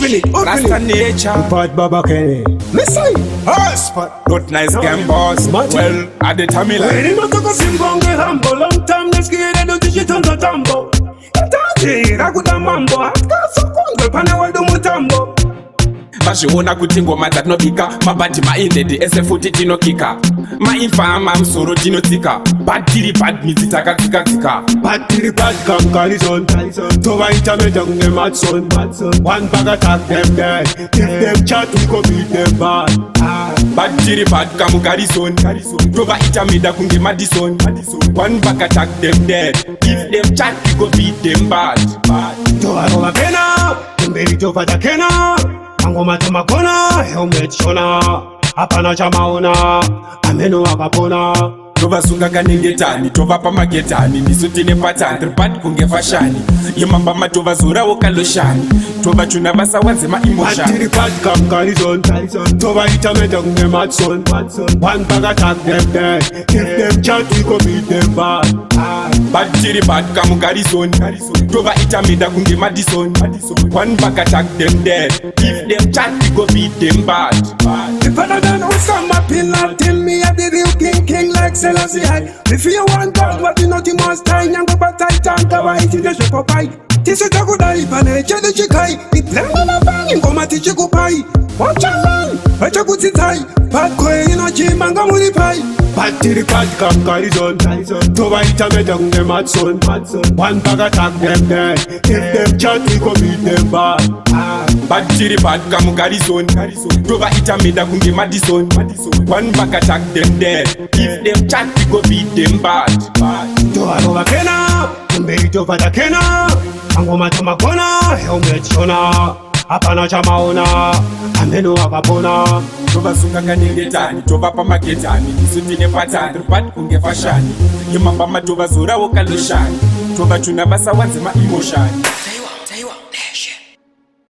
open it, Rasta nature. Bad Baba Kenny. Missy. Spot. Not nice game boss. Well, at the time like. Ready not to go simple, humble. Long time, let's get it, digital to tambo. Rakuta mambo. Atka so kongo, pana wadu mutambo. Vashiona kuti ngoma dzatinobika mabhadhi maindedi ese futi tinokika mainfama musoro tinotsika bhadhiri bad midzi dzakatsika-tsika bhadhiri bad kamkarizon tovaita kunge matson one bag attack them dead if them chat we go beat them bad bhadhiri bad kamukarizon tovaita meda kunge madison one bag attack them dead if them chat we go beat them bad tovarova kena kumberi tovada kena Angoma tumakona, helmet shona Hapana chamaona, ameno akapona Tova sunga kanengetani, tova pamagetani Nisu tine patani, tripati kunge fashani Yemamba matova zura wakaloshani Tova chuna basa wanzema emotion Batiri pati kamkarizon Tova itameta kunge matson One bag attack them dead If them chat we go beat them bad Batiri pati kamukarizon Tova itameta kunge madison One bag attack them dead If them chat we go beat them bad If I don't know some my pillar tell me I the real king like Selassie If you want God what you know the most time Yang go titan kawa iti de shopopai Tisi takudai pane chede chikai Iplenga na bani ngoma tichi kupai Wachaman Wacha kutitai Pakwe ino chimanga mulipai Batiri pati kamkarizon Tova itameta kunge matson One bag attack them dead If them chat we go beat them bad Batiri pati kamukarizon Tova itameta kunge madison One bag attack them dead If them chat we go beat them bad Tova rova kena Kumberi tovada kena Angoma tumakona helmet shona Hapana chamaona ameno akapona Tova sunga kanengetani, tova pamagetani Nisu tine patani, tripati kunge fashani Yemamba matova zura wakaloshani Tova chuna basa wanzema emotion